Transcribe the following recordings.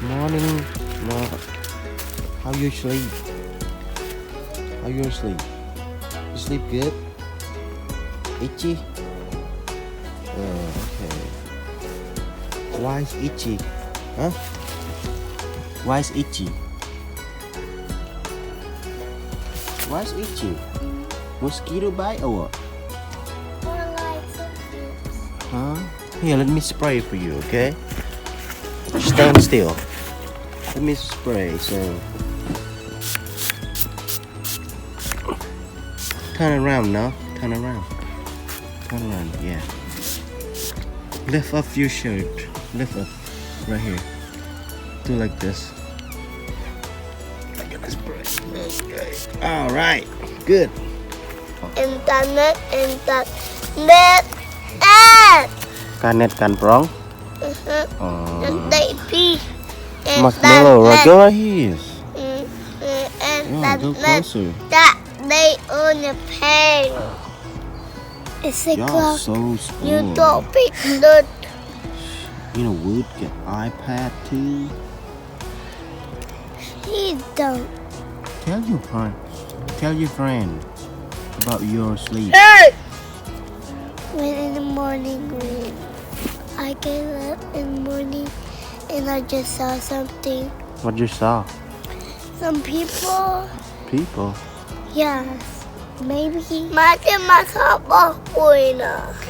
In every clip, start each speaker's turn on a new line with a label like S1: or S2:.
S1: Morning. How you sleep? How you sleep? You sleep good? Itchy? Okay. Why is itchy? Huh? Why is itchy? Why is itchy? Mosquito bite or what?
S2: Or like some fruits.
S1: Huh? Here, let me spray for you, okay? Stand still. Let me spray, so turn around now. Turn around. Turn around, yeah. Lift up your shirt. Lift up. Right here. Do like this. I'm gonna spray. Okay. Alright. Good.
S2: Internet. And
S1: การเน็ตการปร้อง
S2: and they pee. And
S1: Marshmallow right go right here.
S2: And
S1: Yeah, go closer.
S2: that they on the pen. It's a
S1: Y'all
S2: clock.
S1: so
S2: You
S1: smart.
S2: don't pick the
S1: You know, Wood get iPad too.
S2: he don't.
S1: Tell your friend about your sleep.
S2: When in the morning, when I get up in the morning and I just saw something.
S1: What you saw?
S2: Some people.
S1: People.
S2: Yes. Maybe. I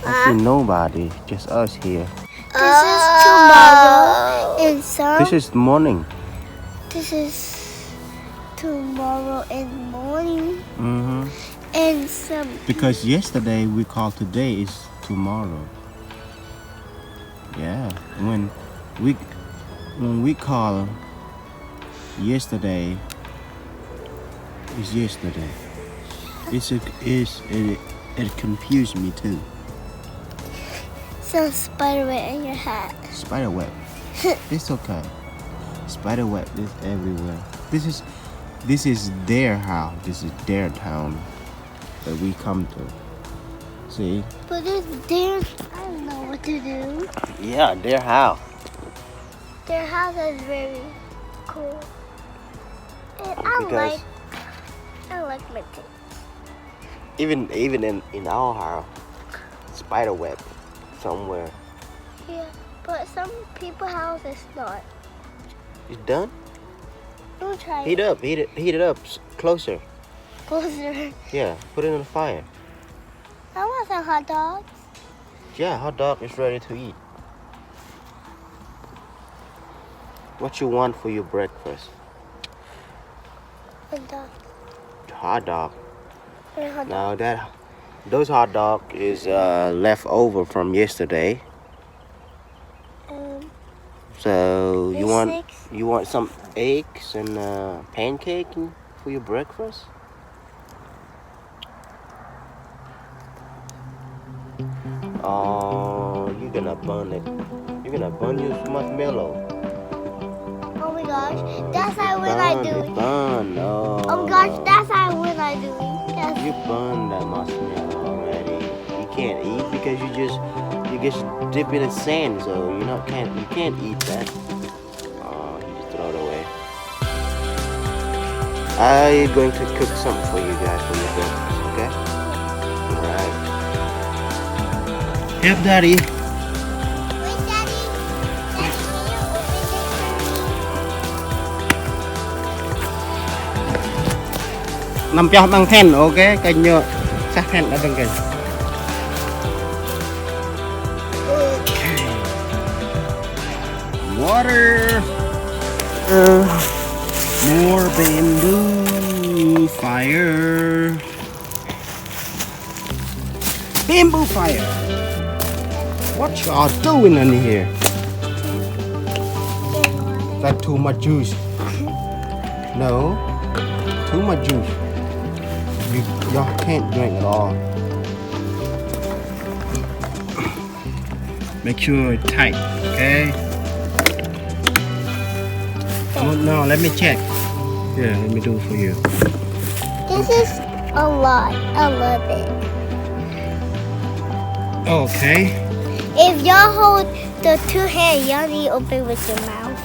S1: I see nobody. Just us here.
S2: This is tomorrow and some.
S1: This is morning.
S2: This is tomorrow and morning
S1: Mm-hmm.
S2: and some.
S1: Because yesterday we call today is tomorrow. Yeah. When we call yesterday is yesterday. It confused me too.
S2: Some spider web in your hat.
S1: Spider web. It's okay. Spider web is everywhere. This is their house. This is their town that we come to. See?
S2: But it's their. I don't know what to do.
S1: Yeah, their house.
S2: Their house is very cool. And
S1: Because
S2: I like my thing.
S1: even in our house, spider web somewhere.
S2: Yeah, but some people's house is not.
S1: It's done.
S2: Don't try
S1: Heat
S2: it.
S1: up. Heat it up. Closer.
S2: Closer.
S1: Yeah. Put it on the fire.
S2: I want some hot dogs.
S1: Yeah, hot dog is ready to eat. What you want for your breakfast?
S2: Hot dog.
S1: Hot dog.
S2: And hot dog.
S1: Now those hot dog is left over from yesterday. So
S2: There's
S1: you want some eggs and pancake for your breakfast? Oh, you're gonna burn it. You're gonna burn your marshmallow.
S2: Oh my gosh, that's how when I do it.
S1: Burn.
S2: Oh my gosh, that's how when I do it. That's
S1: You burned that marshmallow already. You can't eat because you just dip it in sand, so you can't eat that. Oh, you just throw it away. I'm going to cook something for you guys for your breakfast, okay? Alright. Help Daddy.
S2: Wait, Daddy. Daddy, can you open
S1: Nằm cho bằng then, ok? Kênh nhựa. Sát then đã bằng kênh. Water. More bamboo fire. Bamboo fire. What y'all doing in here? That too much juice. No, too much juice. Y'all can't drink at all. Make sure it's tight, okay? No, let me check. Yeah, let me do it for you.
S2: This is a lot. I love it.
S1: Okay.
S2: If y'all hold the two hands, y'all need to open with your mouth.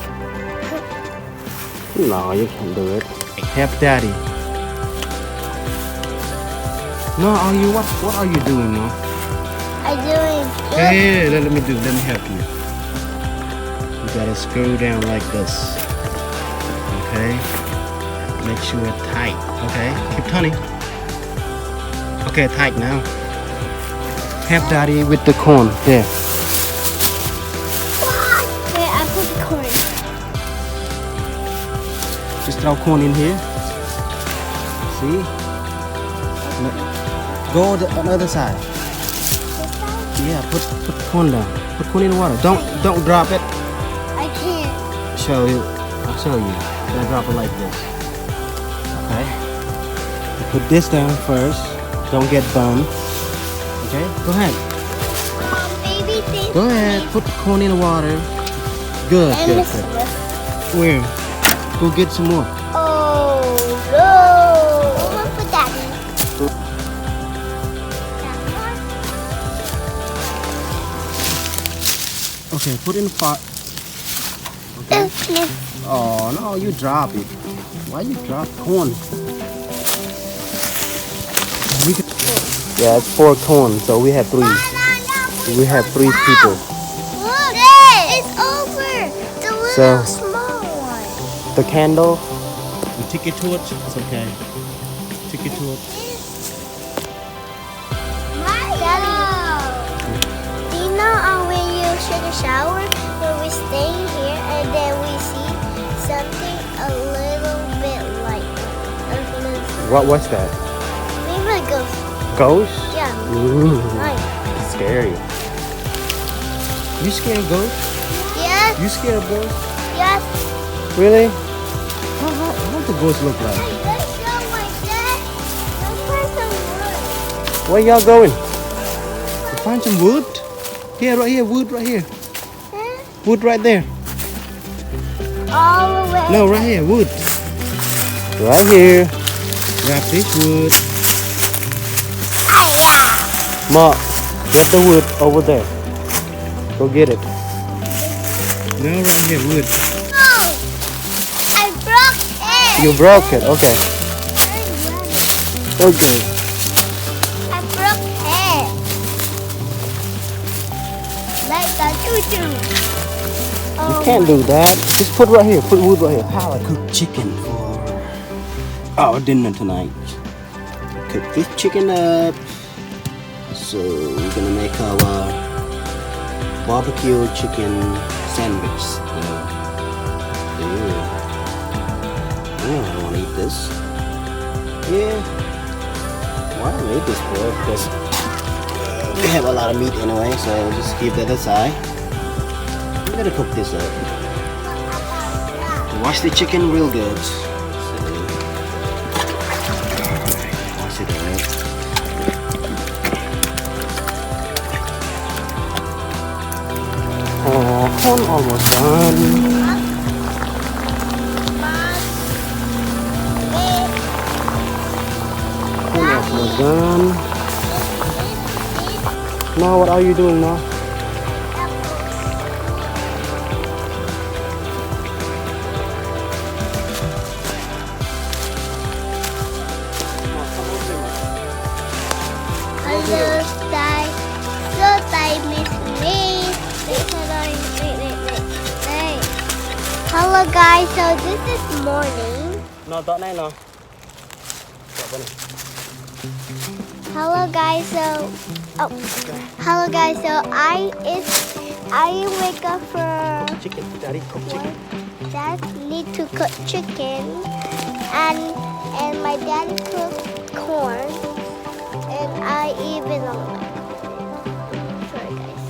S1: No, you can't do it. Help daddy. No, are you what are you doing, no?
S2: I'm doing this.
S1: Hey, let me help you. You gotta screw down like this. Okay? Make sure it's tight. Okay? Keep turning. Okay, tight now. Help daddy with the corn. There.
S2: Wait, I put the corn.
S1: Just throw corn in here. See? Go the other side. Yeah, put corn down. Put corn in the water. Don't drop it.
S2: I can't.
S1: Show you. I'll show you. Gonna drop it like this. Okay. You put this down first. Don't get burned. Okay. Go ahead.
S2: Baby thing.
S1: Go ahead. Put the corn in the water. Good.
S2: And
S1: Good.
S2: this
S1: Good.
S2: one.
S1: Where? Go get some more.
S2: Oh no! I'm gonna put that in.
S1: Okay. Put in the pot. Okay. Oh no! You drop it. Why you drop corn? Yeah, it's 4 corn, so we have 3. We have 3 people.
S2: Look, it's over. The little
S1: So-
S2: small one.
S1: The candle. You take it to it. It's okay. Take it to it.
S2: Daddy, do you know when you take a shower, when we stay here and then we see something a little bit like
S1: What's that?
S2: maybe like a
S1: Ghost?
S2: yeah,
S1: Ooh,
S2: like
S1: scary. You scared of ghosts?
S2: yes,
S1: You scared of ghosts?
S2: yes.
S1: Really? How the ghosts look like?
S2: Hey, let's go like that. Let's find some wood.
S1: Where y'all going? To find some wood? Here, right here, wood right here. Wood right there.
S2: All the way.
S1: No, right here, wood. Right here. Grab this wood. Mark, get the wood over there. Go get it. No, right here, wood.
S2: No, I broke it.
S1: You broke it. Okay. Okay.
S2: I broke it. Like that choo-choo.
S1: You can't do that. Just put right here. Put wood right here. How I cook chicken for our dinner tonight. Cook this chicken up. So we're gonna make our barbecue chicken sandwich. Oh, I wanna eat this. Yeah. Why don't I eat this for? Because we have a lot of meat anyway, so just keep that aside. I'm gonna cook this up. Wash the chicken real good. Wash it up. Oh, corn almost done. Corn almost done. Now, what are you doing now?
S2: Hello, Sky. So, Sky, miss me. Wait. Hello, guys. So, this is morning.
S1: No, don't no.
S2: Hello, guys. So, hello, guys. So, I wake up for
S1: Chicken, daddy, cook chicken.
S2: Dad need to cook chicken, and my daddy cooked corn, and I even sorry guys.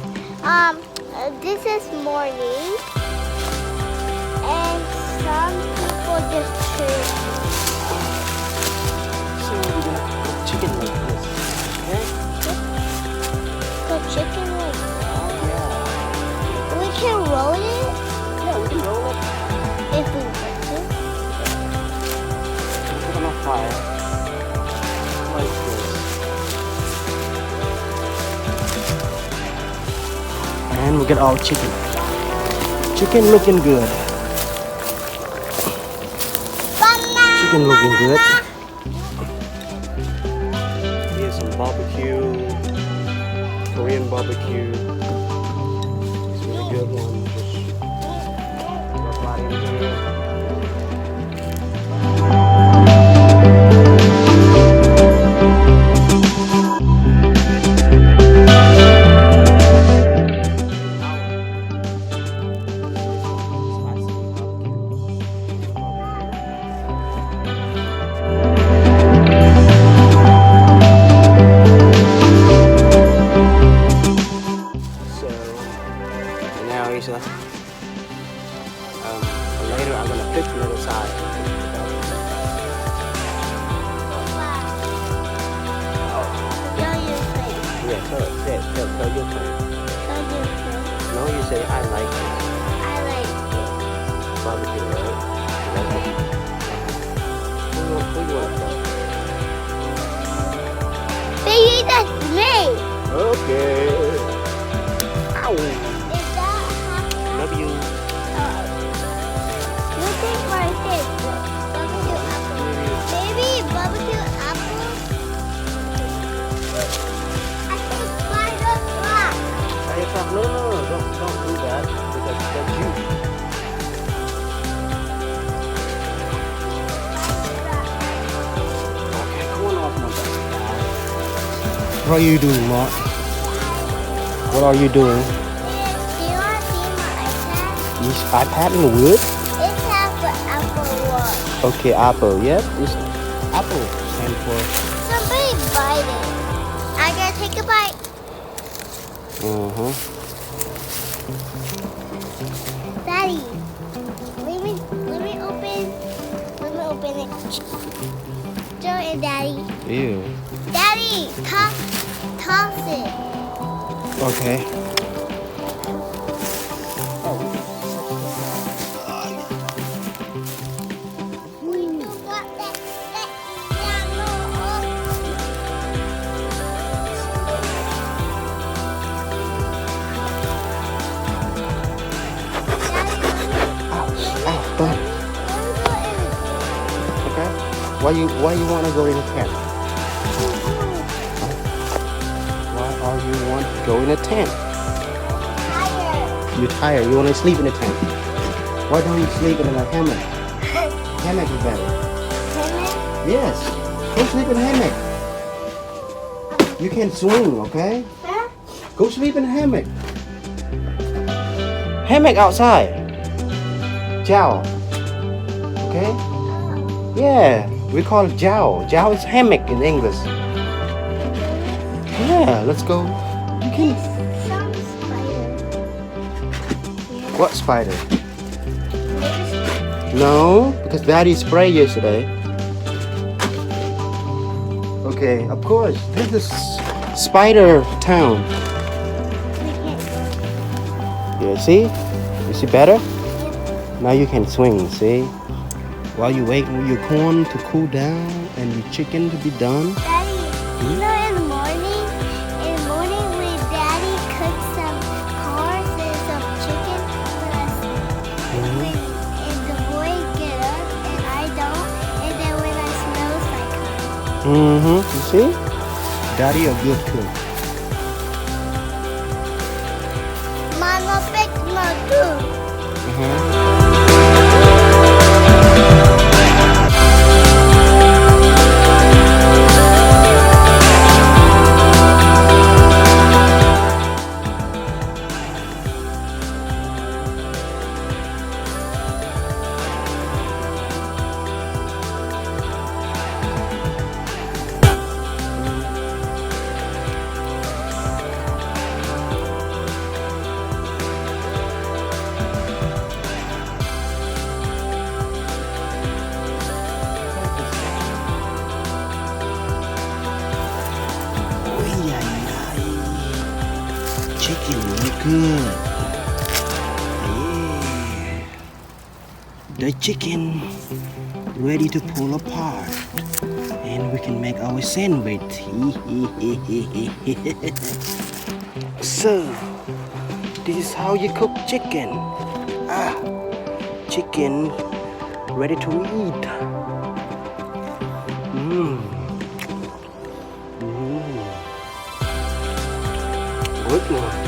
S2: This is morning, and some people just chill.
S1: So we're gonna cook chicken like this. Okay?
S2: Cook chicken like that.
S1: Yeah.
S2: We can roll it
S1: Yeah, we can roll it.
S2: if we want to.
S1: Put on a fire. Like this. And we get our chicken. Chicken looking good. chicken looking good. Here's some barbecue, Korean barbecue. It's a really good one. Just drop right in here. Later I'm gonna fix another side. Yeah, tell your friend. No, you say I like it. Barbecue, right? You like it? Who you want to tell?
S2: Baby, that's me.
S1: Okay. Ow.
S2: Is that half?
S1: Love you.
S2: Look at my face. Barbecue apple. Baby, barbecue apple. I think spider rock.
S1: No, don't do that because that's you. Okay, come on off my back. What are you doing, Mark? What are you doing?
S2: Do you want to see my iPad?
S1: This iPad in wood?
S2: It has an apple watch.
S1: Okay, apple. Yep, this apple stand for.
S2: Somebody bite it. I gotta take a bite. Daddy, let me open it. Joe and Daddy.
S1: Ew.
S2: Daddy, toss it.
S1: Okay.
S2: We do what that
S1: Go ahead. Okay. Why you want to go in a tent? Why are you want to go in a tent? You're tired. You want to sleep in a tent. Why don't you sleep in a hammock? Hammock is better. Yes. Go sleep in a hammock. You can swing, okay? Go sleep in a hammock. Hammock outside. Jiao. Okay? Yeah, we call it jiao. Jiao is hammock in English. Yeah, let's go. You can.
S2: Some spider.
S1: What spider? No, because Daddy sprayed yesterday. Okay, of course. This is spider town. Yeah, see? You see better? Now you can swing, see? While you wait for your corn to cool down and your chicken to be done.
S2: Daddy, you know in the morning when Daddy cooks some corn and some chicken, when the boy get up and I don't, and then when I smells like her.
S1: You see? Daddy a good cook.
S2: Mama pick my food. Chicken look good. Yeah. The chicken ready to pull apart. And we can make our sandwich. So, this is how you cook chicken. Chicken ready to eat.
S1: Good one.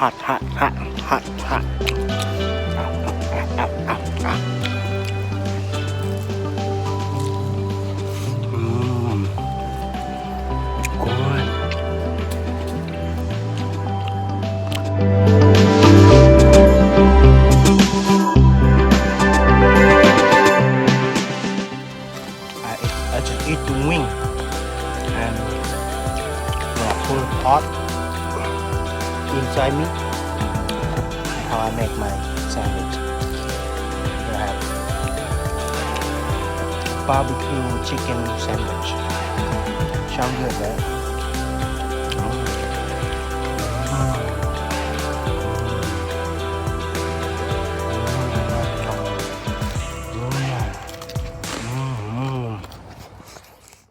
S1: Hot, hot, hot, hot, hot. Good. I just eat the wing and when I pull it out inside me, how I make my sandwich. I have barbecue chicken sandwich. Sound good, right?